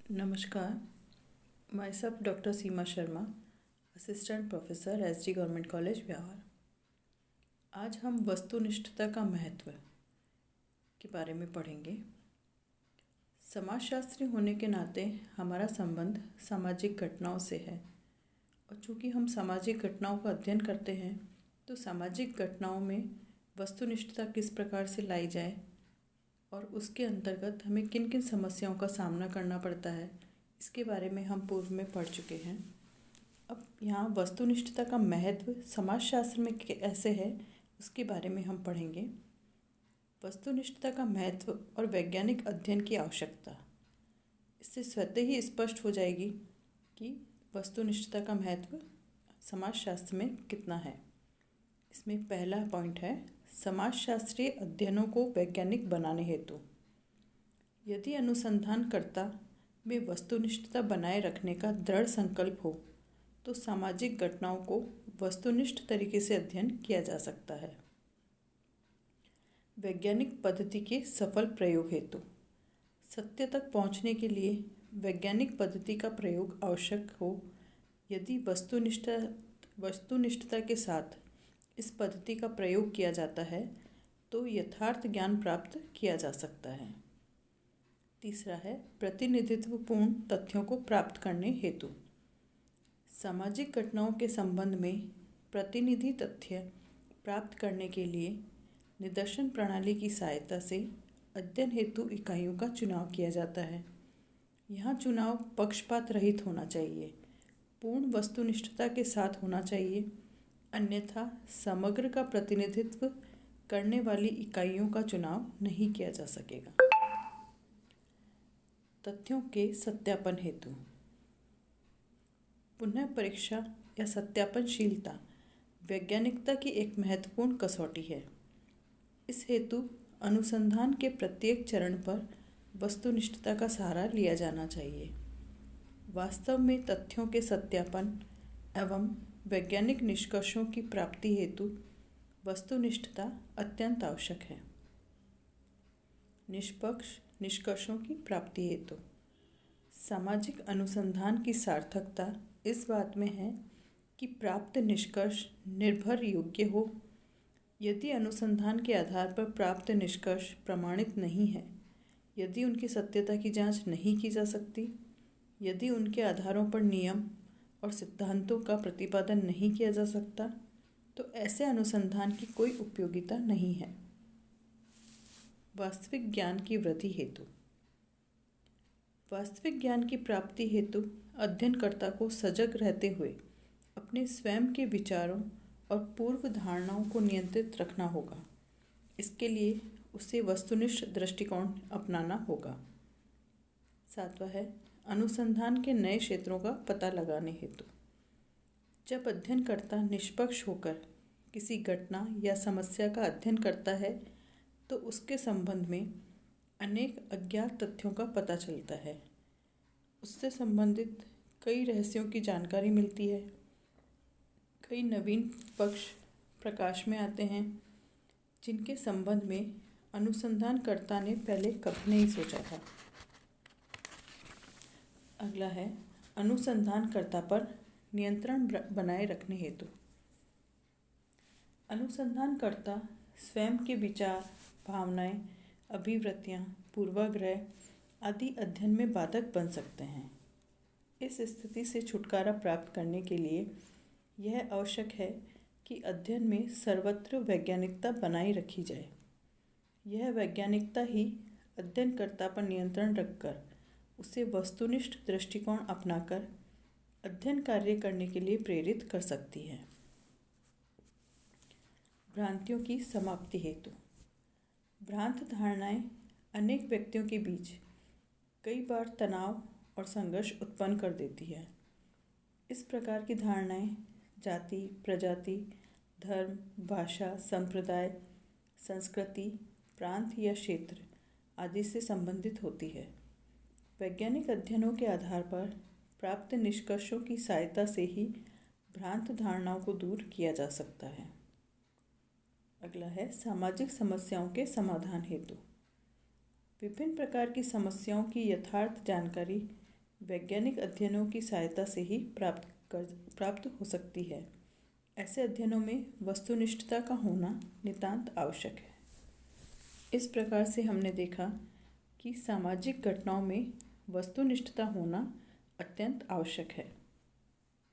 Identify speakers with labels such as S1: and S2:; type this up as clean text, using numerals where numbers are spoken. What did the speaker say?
S1: नमस्कार। My self doctor Seema Sharma, assistant professor SD government college Beawar. आज हम वस्तुनिष्ठता का महत्व के बारे में पढ़ेंगे। समाजशास्त्री होने के नाते हमारा संबंध सामाजिक घटनाओं से है, और चूँकि हम सामाजिक घटनाओं का अध्ययन करते हैं तो सामाजिक घटनाओं में वस्तुनिष्ठता किस प्रकार से लाई जाए और उसके अंतर्गत हमें किन किन समस्याओं का सामना करना पड़ता है, इसके बारे में हम पूर्व में पढ़ चुके हैं। अब यहाँ वस्तुनिष्ठता का महत्व समाजशास्त्र में कैसे है उसके बारे में हम पढ़ेंगे। वस्तुनिष्ठता का महत्व और वैज्ञानिक अध्ययन की आवश्यकता, इससे स्वतः ही स्पष्ट हो जाएगी कि वस्तुनिष्ठता का महत्व समाजशास्त्र में कितना है। इसमें पहला पॉइंट है समाजशास्त्रीय अध्ययनों को वैज्ञानिक बनाने हेतु। यदि अनुसंधानकर्ता में वस्तुनिष्ठता बनाए रखने का दृढ़ संकल्प हो तो सामाजिक घटनाओं को वस्तुनिष्ठ तरीके से अध्ययन किया जा सकता है। वैज्ञानिक पद्धति के सफल प्रयोग हेतु, सत्य तक पहुंचने के लिए वैज्ञानिक पद्धति का प्रयोग आवश्यक हो। यदि वस्तुनिष्ठता के साथ इस पद्धति का प्रयोग किया जाता है तो यथार्थ ज्ञान प्राप्त किया जा सकता है। तीसरा है प्रतिनिधित्वपूर्ण तथ्यों को प्राप्त करने हेतु। सामाजिक घटनाओं के संबंध में प्रतिनिधि तथ्य प्राप्त करने के लिए निदर्शन प्रणाली की सहायता से अध्ययन हेतु इकाइयों का चुनाव किया जाता है। यहाँ चुनाव पक्षपात रहित होना चाहिए, पूर्ण वस्तुनिष्ठता के साथ होना चाहिए, अन्यथा समग्र का प्रतिनिधित्व करने वाली इकाइयों का चुनाव नहीं किया जा सकेगा। तथ्यों के सत्यापन हेतु, पुनः परीक्षा या सत्यापनशीलता वैज्ञानिकता की एक महत्वपूर्ण कसौटी है। इस हेतु अनुसंधान के प्रत्येक चरण पर वस्तुनिष्ठता का सहारा लिया जाना चाहिए। वास्तव में तथ्यों के सत्यापन एवं वैज्ञानिक निष्कर्षों की प्राप्ति हेतु वस्तुनिष्ठता अत्यंत आवश्यक है। निष्पक्ष निष्कर्षों की प्राप्ति हेतु सामाजिक अनुसंधान की सार्थकता इस बात में है कि प्राप्त निष्कर्ष निर्भर योग्य हो। यदि अनुसंधान के आधार पर प्राप्त निष्कर्ष प्रमाणित नहीं है, यदि उनकी सत्यता की जांच नहीं की जा सकती, यदि उनके आधारों पर नियम और सिद्धांतों का प्रतिपादन नहीं किया जा सकता, तो ऐसे अनुसंधान की कोई उपयोगिता नहीं है। वास्तविक ज्ञान की वृद्धि हेतु, वास्तविक ज्ञान की प्राप्ति हेतु अध्ययनकर्ता को सजग रहते हुए अपने स्वयं के विचारों और पूर्व धारणाओं को नियंत्रित रखना होगा। इसके लिए उसे वस्तुनिष्ठ दृष्टिकोण अपनाना होगा। सातवां है अनुसंधान के नए क्षेत्रों का पता लगाने हेतु। जब अध्ययनकर्ता निष्पक्ष होकर किसी घटना या समस्या का अध्ययन करता है तो उसके संबंध में अनेक अज्ञात तथ्यों का पता चलता है। उससे संबंधित कई रहस्यों की जानकारी मिलती है, कई नवीन पक्ष प्रकाश में आते हैं जिनके संबंध में अनुसंधानकर्ता ने पहले कभी नहीं सोचा था। अगला है अनुसंधानकर्ता पर नियंत्रण बनाए रखने हेतु। अनुसंधानकर्ता स्वयं के विचार, भावनाएं, अभिवृत्तियां, पूर्वाग्रह आदि अध्ययन में बाधक बन सकते हैं। इस स्थिति से छुटकारा प्राप्त करने के लिए यह आवश्यक है कि अध्ययन में सर्वत्र वैज्ञानिकता बनाए रखी जाए। यह वैज्ञानिकता ही अध्ययनकर्ता पर नियंत्रण रखकर उसे वस्तुनिष्ठ दृष्टिकोण अपनाकर अध्ययन कार्य करने के लिए प्रेरित कर सकती है। भ्रांतियों की समाप्ति हेतु, भ्रांत धारणाएं अनेक व्यक्तियों के बीच कई बार तनाव और संघर्ष उत्पन्न कर देती है। इस प्रकार की धारणाएं जाति, प्रजाति, धर्म, भाषा, संप्रदाय, संस्कृति, प्रांत या क्षेत्र आदि से संबंधित होती है। वैज्ञानिक अध्ययनों के आधार पर प्राप्त निष्कर्षों की सहायता से ही भ्रांत धारणाओं को दूर किया जा सकता है। अगला है सामाजिक समस्याओं के समाधान हेतु। विभिन्न प्रकार की समस्याओं की यथार्थ जानकारी वैज्ञानिक अध्ययनों की सहायता से ही प्राप्त हो सकती है। ऐसे अध्ययनों में वस्तुनिष्ठता का होना नितांत आवश्यक है। इस प्रकार से हमने देखा कि सामाजिक घटनाओं में वस्तुनिष्ठता होना अत्यंत आवश्यक है।